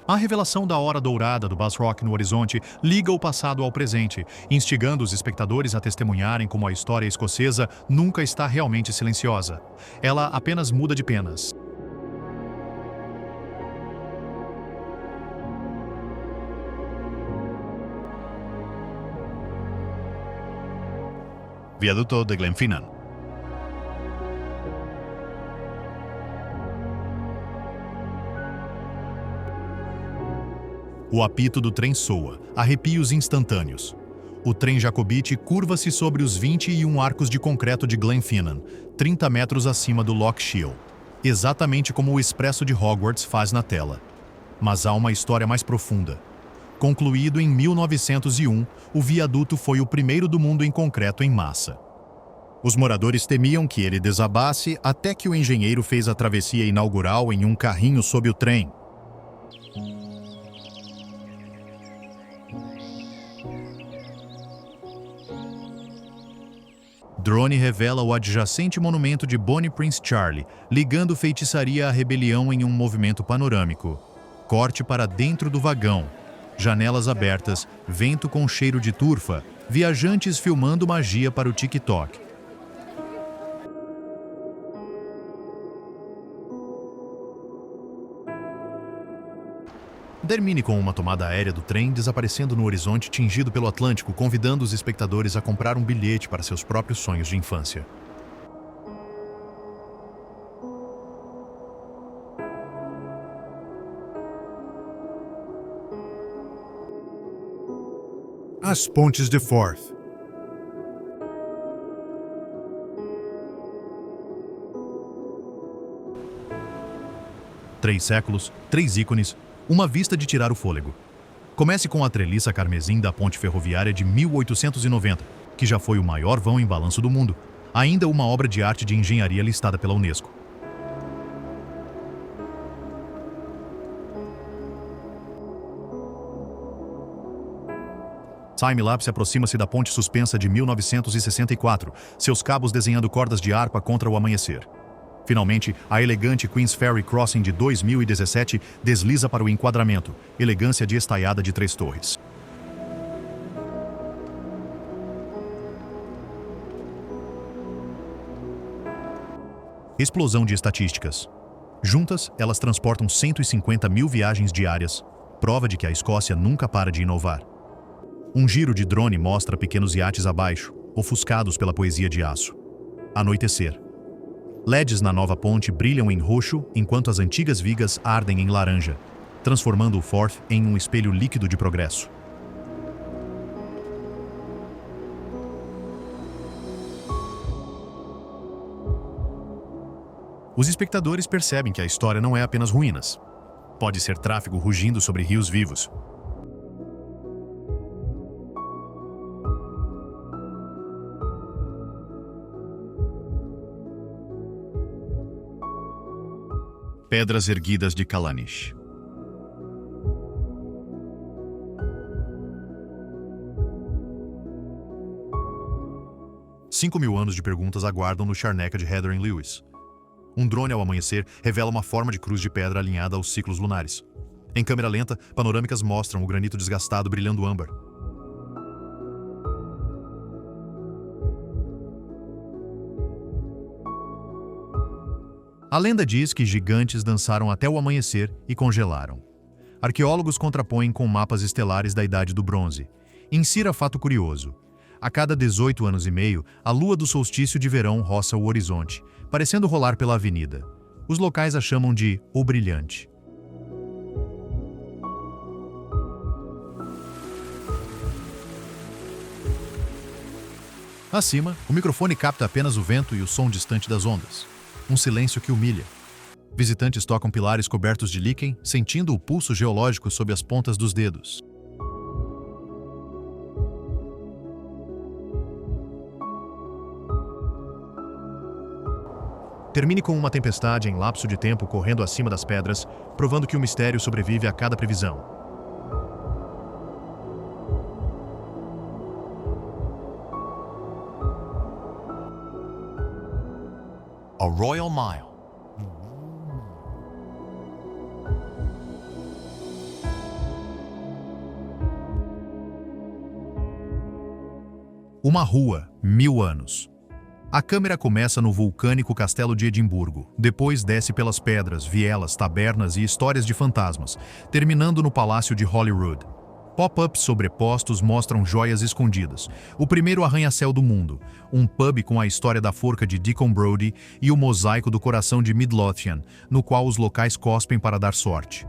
A revelação da Hora Dourada do Basrock no horizonte liga o passado ao presente, instigando os espectadores a testemunharem como a história escocesa nunca está realmente silenciosa. Ela apenas muda de penas. Viaduto de Glenfinnan. O apito do trem soa, arrepios instantâneos. O trem Jacobite curva-se sobre os 21 arcos de concreto de Glenfinnan, 30 metros acima do Loch Shiel, exatamente como o Expresso de Hogwarts faz na tela. Mas há uma história mais profunda. Concluído em 1901, o viaduto foi o primeiro do mundo em concreto em massa. Os moradores temiam que ele desabasse até que o engenheiro fez a travessia inaugural em um carrinho sob o trem. Drone revela o adjacente monumento de Bonnie Prince Charlie, ligando feitiçaria à rebelião em um movimento panorâmico. Corte para dentro do vagão. Janelas abertas, vento com cheiro de turfa, viajantes filmando magia para o TikTok. Termine com uma tomada aérea do trem desaparecendo no horizonte tingido pelo Atlântico, convidando os espectadores a comprar um bilhete para seus próprios sonhos de infância. As Pontes de Forth. Três séculos, 3 ícones, uma vista de tirar o fôlego. Comece com a treliça carmesim da ponte ferroviária de 1890, que já foi o maior vão em balanço do mundo, ainda uma obra de arte de engenharia listada pela Unesco. Time-lapse aproxima-se da ponte suspensa de 1964, seus cabos desenhando cordas de harpa contra o amanhecer. Finalmente, a elegante Queen's Ferry Crossing de 2017 desliza para o enquadramento, elegância de estaiada de 3 torres. Explosão de estatísticas. Juntas, elas transportam 150 mil viagens diárias, prova de que a Escócia nunca para de inovar. Um giro de drone mostra pequenos iates abaixo, ofuscados pela poesia de aço. Anoitecer. LEDs na nova ponte brilham em roxo enquanto as antigas vigas ardem em laranja, transformando o Forth em um espelho líquido de progresso. Os espectadores percebem que a história não é apenas ruínas. Pode ser tráfego rugindo sobre rios vivos. Pedras erguidas de Callanish. Cinco 5.000 anos de perguntas aguardam no charneca de Heather Lewis. Um drone ao amanhecer revela uma forma de cruz de pedra alinhada aos ciclos lunares. Em câmera lenta, panorâmicas mostram o granito desgastado brilhando âmbar. A lenda diz que gigantes dançaram até o amanhecer e congelaram. Arqueólogos contrapõem com mapas estelares da Idade do Bronze. Insira fato curioso. A cada 18 anos e meio, a lua do solstício de verão roça o horizonte, parecendo rolar pela avenida. Os locais a chamam de O Brilhante. Acima, o microfone capta apenas o vento e o som distante das ondas. Um silêncio que humilha. Visitantes tocam pilares cobertos de líquen, sentindo o pulso geológico sob as pontas dos dedos. Termine com uma tempestade em lapso de tempo correndo acima das pedras, provando que o mistério sobrevive a cada previsão. A Royal Mile. Uma rua, 1000 anos. A câmera começa no vulcânico castelo de Edimburgo, depois desce pelas pedras, vielas, tabernas e histórias de fantasmas, terminando no palácio de Holyrood. Pop-ups sobrepostos mostram joias escondidas. O primeiro arranha-céu do mundo, um pub com a história da forca de Deacon Brodie e o mosaico do coração de Midlothian, no qual os locais cospem para dar sorte.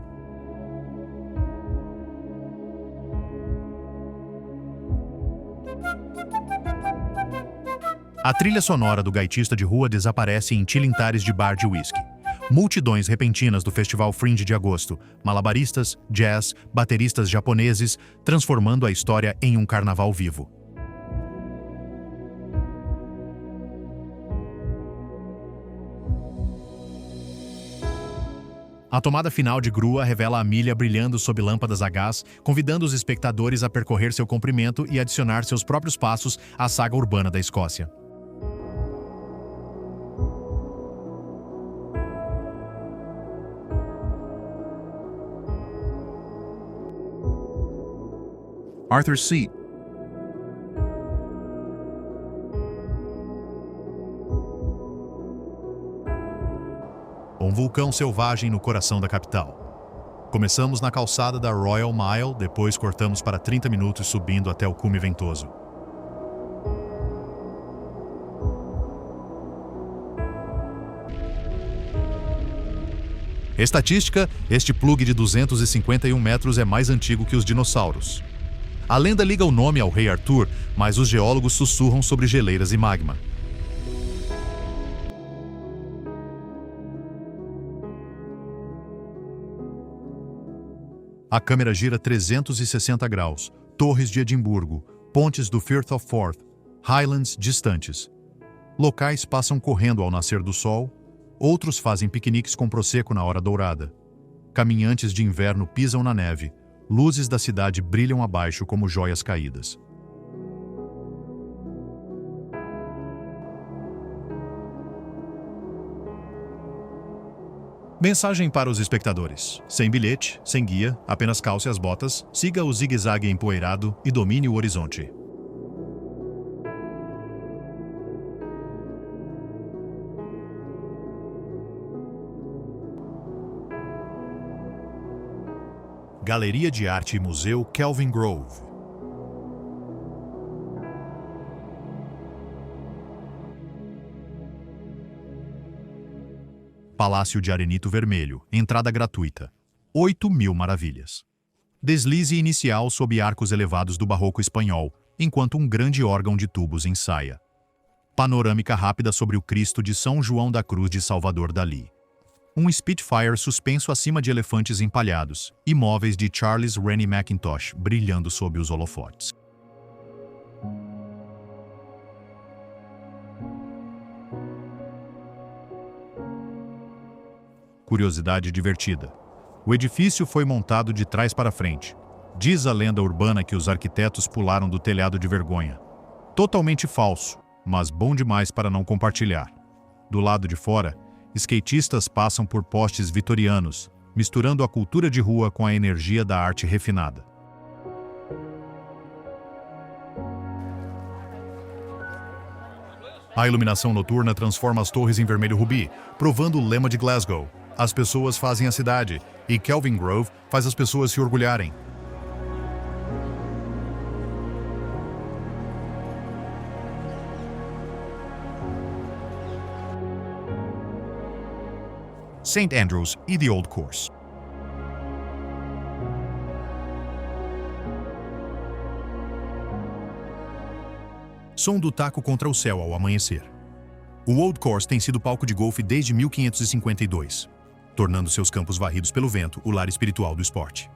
A trilha sonora do gaitista de rua desaparece em tilintares de bar de whisky. Multidões repentinas do Festival Fringe de agosto, malabaristas, jazz, bateristas japoneses, transformando a história em um carnaval vivo. A tomada final de grua revela a milha brilhando sob lâmpadas a gás, convidando os espectadores a percorrer seu comprimento e adicionar seus próprios passos à saga urbana da Escócia. Arthur's Seat. Um vulcão selvagem no coração da capital. Começamos na calçada da Royal Mile, depois cortamos para 30 minutos subindo até o cume ventoso. Estatística, este plug de 251 metros é mais antigo que os dinossauros. A lenda liga o nome ao rei Arthur, mas os geólogos sussurram sobre geleiras e magma. A câmera gira 360 graus, torres de Edimburgo, pontes do Firth of Forth, Highlands distantes. Locais passam correndo ao nascer do sol, outros fazem piqueniques com prosecco na hora dourada. Caminhantes de inverno pisam na neve, luzes da cidade brilham abaixo como joias caídas. Mensagem para os espectadores. Sem bilhete, sem guia, apenas calce as botas, siga o zigue-zague empoeirado e domine o horizonte. Galeria de Arte e Museu Kelvin Grove. Palácio de Arenito Vermelho, entrada gratuita. 8.000 maravilhas. Deslize inicial sob arcos elevados do barroco espanhol, enquanto um grande órgão de tubos ensaia. Panorâmica rápida sobre o Cristo de São João da Cruz de Salvador Dalí. Um Spitfire suspenso acima de elefantes empalhados, e móveis de Charles Rennie Mackintosh brilhando sob os holofotes. Curiosidade divertida. O edifício foi montado de trás para frente. Diz a lenda urbana que os arquitetos pularam do telhado de vergonha. Totalmente falso, mas bom demais para não compartilhar. Do lado de fora, skatistas passam por postes vitorianos, misturando a cultura de rua com a energia da arte refinada. A iluminação noturna transforma as torres em vermelho rubi, provando o lema de Glasgow. As pessoas fazem a cidade, e Kelvin Grove faz as pessoas se orgulharem. St. Andrews e The Old Course. Som do taco contra o céu ao amanhecer. O Old Course tem sido palco de golfe desde 1552. Tornando seus campos varridos pelo vento o lar espiritual do esporte.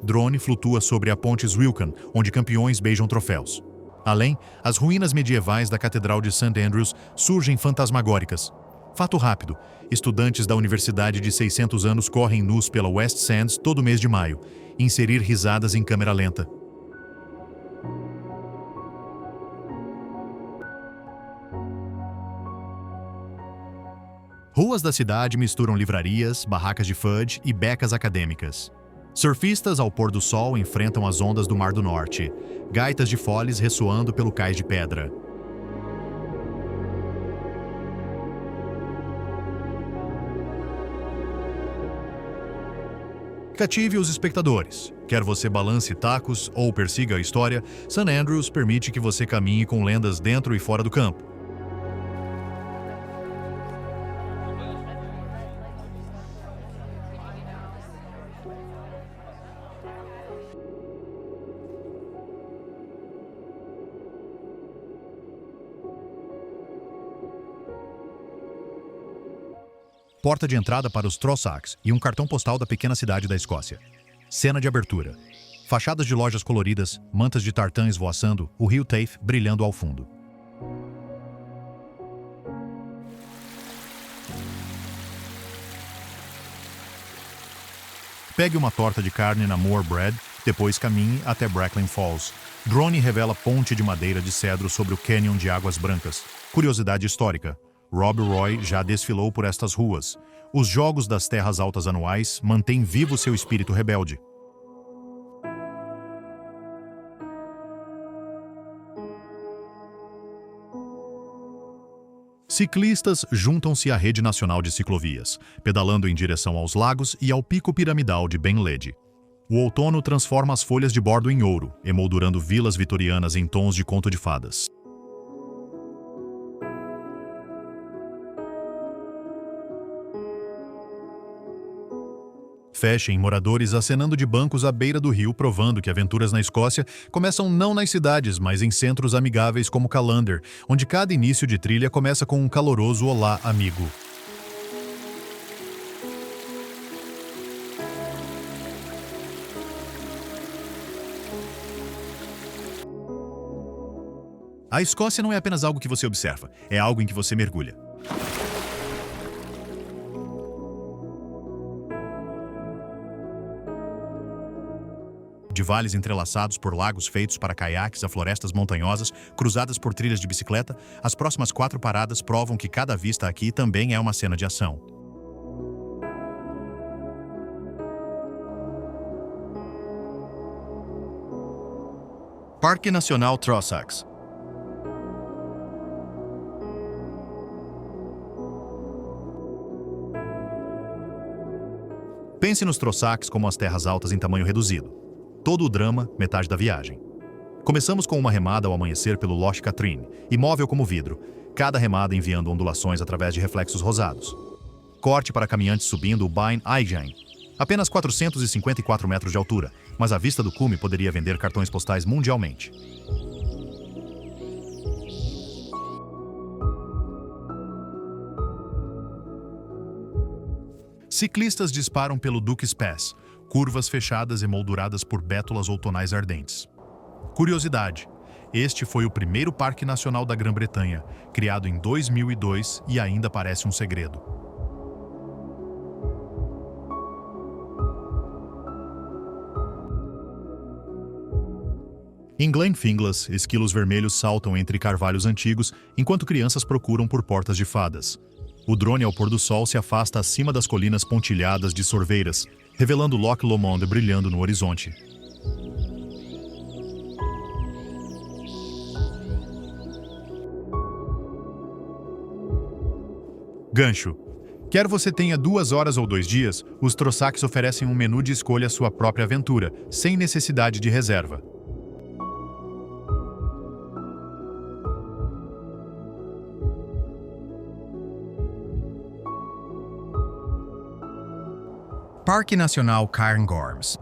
Drone flutua sobre a ponte Swilcan, onde campeões beijam troféus. Além, as ruínas medievais da Catedral de St. Andrews surgem fantasmagóricas. Fato rápido, estudantes da Universidade de 600 anos correm nus pela West Sands todo mês de maio, inserir risadas em câmera lenta. Ruas da cidade misturam livrarias, barracas de fudge e becas acadêmicas. Surfistas ao pôr do sol enfrentam as ondas do Mar do Norte, gaitas de foles ressoando pelo cais de pedra. Cative os espectadores. Quer você balance tacos ou persiga a história, St. Andrews permite que você caminhe com lendas dentro e fora do campo. porta de entrada para os Trossachs e um cartão postal da pequena cidade da Escócia. Cena de abertura. Fachadas de lojas coloridas, mantas de tartã esvoaçando, o rio Taff brilhando ao fundo. Pegue uma torta de carne na Moor Bread, depois caminhe até Bracklin Falls. Drone revela ponte de madeira de cedro sobre o Canyon de Águas Brancas. Curiosidade histórica. Rob Roy já desfilou por estas ruas. Os Jogos das Terras Altas anuais mantêm vivo seu espírito rebelde. Ciclistas juntam-se à rede nacional de ciclovias, pedalando em direção aos lagos e ao pico piramidal de Ben Ledi. O outono transforma as folhas de bordo em ouro, emoldurando vilas vitorianas em tons de conto de fadas. Fechem moradores acenando de bancos à beira do rio, provando que aventuras na Escócia começam não nas cidades, mas em centros amigáveis como Callander, onde cada início de trilha começa com um caloroso olá, amigo. A Escócia não é apenas algo que você observa, é algo em que você mergulha. De vales entrelaçados por lagos feitos para caiaques a florestas montanhosas, cruzadas por trilhas de bicicleta, as próximas 4 paradas provam que cada vista aqui também é uma cena de ação. Parque Nacional Trossachs. Pense nos Trossachs como as terras altas em tamanho reduzido. Todo o drama, metade da viagem. Começamos com uma remada ao amanhecer pelo Loch Katrine, imóvel como vidro, cada remada enviando ondulações através de reflexos rosados. Corte para caminhantes subindo o Beinn Eigean, apenas 454 metros de altura, mas a vista do cume poderia vender cartões postais mundialmente. Ciclistas disparam pelo Duke's Pass, curvas fechadas emolduradas por bétulas outonais ardentes. Curiosidade: este foi o primeiro parque nacional da Grã-Bretanha, criado em 2002 e ainda parece um segredo. Em Glenfinglas, esquilos vermelhos saltam entre carvalhos antigos, enquanto crianças procuram por portas de fadas. O drone ao pôr do sol se afasta acima das colinas pontilhadas de sorveiras, revelando Loch Lomond brilhando no horizonte. Gancho. Quer você tenha 2 horas ou 2 dias, os Trossachs oferecem um menu de escolha à sua própria aventura, sem necessidade de reserva. Parque Nacional Cairngorms.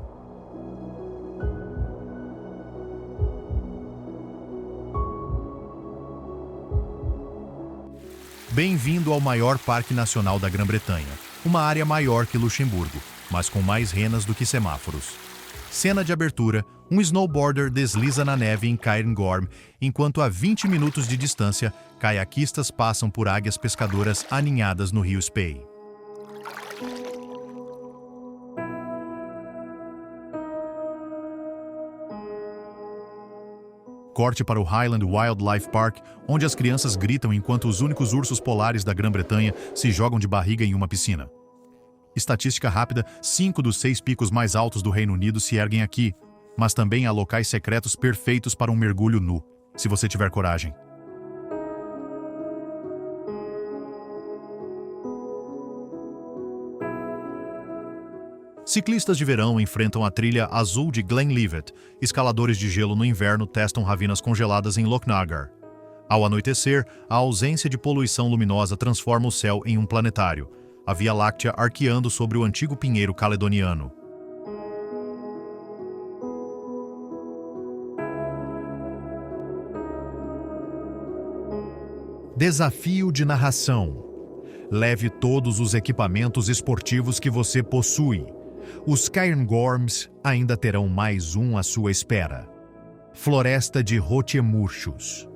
Bem-vindo ao maior parque nacional da Grã-Bretanha, uma área maior que Luxemburgo, mas com mais renas do que semáforos. Cena de abertura: um snowboarder desliza na neve em Cairngorm, enquanto a 20 minutos de distância, caiaquistas passam por águias pescadoras aninhadas no rio Spey. Corte para o Highland Wildlife Park, onde as crianças gritam enquanto os únicos ursos polares da Grã-Bretanha se jogam de barriga em uma piscina. Estatística rápida: 5 dos 6 picos mais altos do Reino Unido se erguem aqui, mas também há locais secretos perfeitos para um mergulho nu, se você tiver coragem. Ciclistas de verão enfrentam a trilha azul de Glenlivet. Escaladores de gelo no inverno testam ravinas congeladas em Lochnagar. Ao anoitecer, a ausência de poluição luminosa transforma o céu em um planetário, a Via Láctea arqueando sobre o antigo pinheiro caledoniano. Desafio de narração. leve todos os equipamentos esportivos que você possui. Os Cairngorms ainda terão mais um à sua espera. Floresta de Rotemurchus.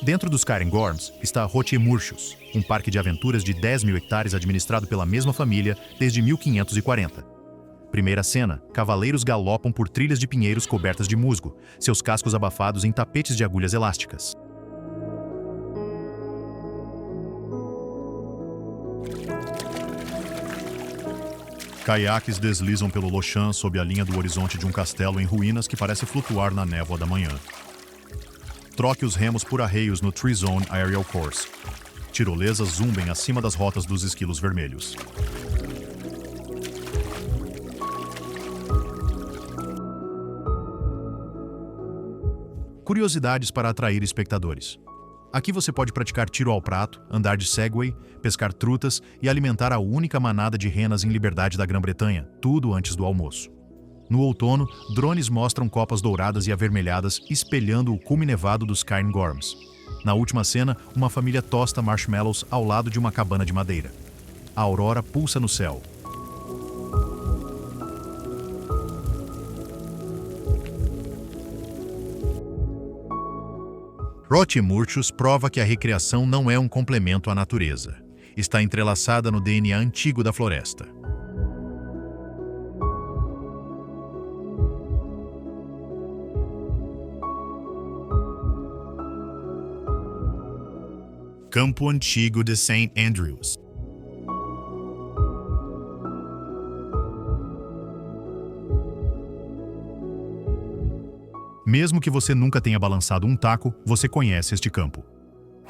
Dentro dos Cairngorms está Rotemurchus, um parque de aventuras de 10 mil hectares administrado pela mesma família desde 1540. Primeira cena, cavaleiros galopam por trilhas de pinheiros cobertas de musgo, seus cascos abafados em tapetes de agulhas elásticas. Caiaques deslizam pelo Lochan sob a linha do horizonte de um castelo em ruínas que parece flutuar na névoa da manhã. Troque os remos por arreios no Tree Zone Aerial Course. Tirolesas zumbem acima das rotas dos esquilos vermelhos. Curiosidades para atrair espectadores. Aqui você pode praticar tiro ao prato, andar de Segway, pescar trutas e alimentar a única manada de renas em liberdade da Grã-Bretanha, tudo antes do almoço. No outono, drones mostram copas douradas e avermelhadas espelhando o cume nevado dos Cairngorms. Na última cena, uma família tosta marshmallows ao lado de uma cabana de madeira. A aurora pulsa no céu. Rotemurchus prova que a recreação não é um complemento à natureza. Está entrelaçada no DNA antigo da floresta. Campo Antigo de St. Andrews. Mesmo que você nunca tenha balançado um taco, você conhece este campo.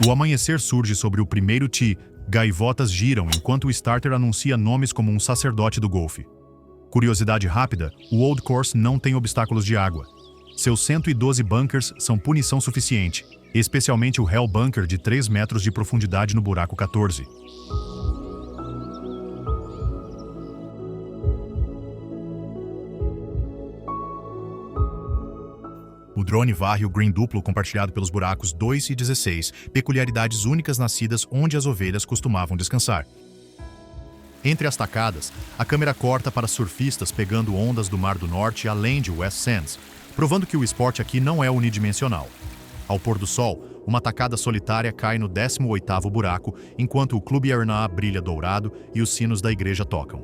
O amanhecer surge sobre o primeiro tee, gaivotas giram enquanto o starter anuncia nomes como um sacerdote do golfe. Curiosidade rápida, o Old Course não tem obstáculos de água. Seus 112 bunkers são punição suficiente, especialmente o Hell Bunker de 3 metros de profundidade no buraco 14. O drone varre o green duplo compartilhado pelos buracos 2 e 16, peculiaridades únicas nascidas onde as ovelhas costumavam descansar. Entre as tacadas, a câmera corta para surfistas pegando ondas do Mar do Norte além de West Sands, provando que o esporte aqui não é unidimensional. Ao pôr do sol, uma tacada solitária cai no 18º buraco, enquanto o Clube Arna brilha dourado e os sinos da igreja tocam.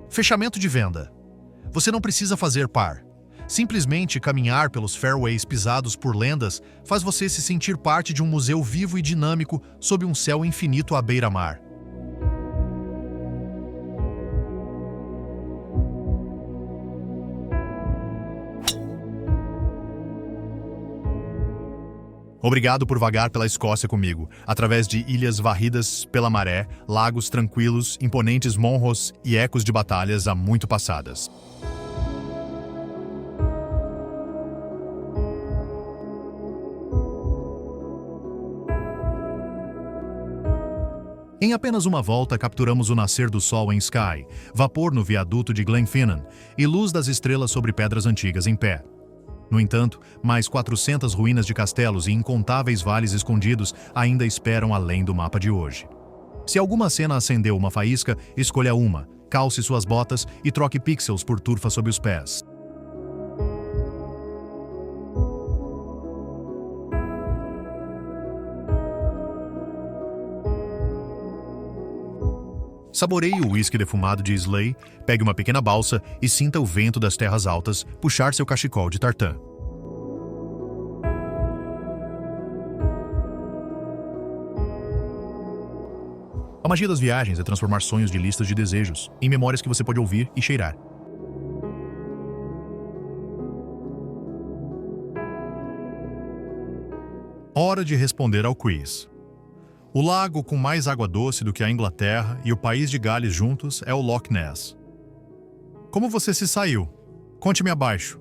Fechamento de venda. Você não precisa fazer par. Simplesmente caminhar pelos fairways pisados por lendas faz você se sentir parte de um museu vivo e dinâmico sob um céu infinito à beira-mar. Obrigado por vagar pela Escócia comigo, através de ilhas varridas pela maré, lagos tranquilos, imponentes monros e ecos de batalhas há muito passadas. Em apenas uma volta, capturamos o nascer do sol em Skye, vapor no viaduto de Glenfinnan e luz das estrelas sobre pedras antigas em pé. No entanto, mais 400 ruínas de castelos e incontáveis vales escondidos ainda esperam além do mapa de hoje. Se alguma cena acendeu uma faísca, escolha uma, calce suas botas e troque pixels por turfa sob os pés. Saboreie o uísque defumado de Islay, pegue uma pequena balsa e sinta o vento das terras altas puxar seu cachecol de tartã. A magia das viagens é transformar sonhos de listas de desejos em memórias que você pode ouvir e cheirar. Hora de responder ao quiz. O lago com mais água doce do que a Inglaterra e o país de Gales juntos é o Loch Ness. Como você se saiu? Conte-me abaixo.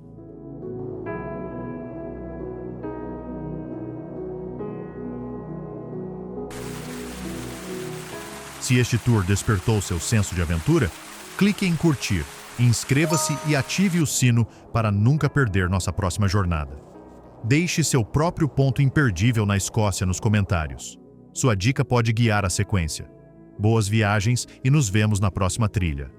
Se este tour despertou seu senso de aventura, clique em curtir, inscreva-se e ative o sino para nunca perder nossa próxima jornada. Deixe seu próprio ponto imperdível na Escócia nos comentários. Sua dica pode guiar a sequência. Boas viagens e nos vemos na próxima trilha.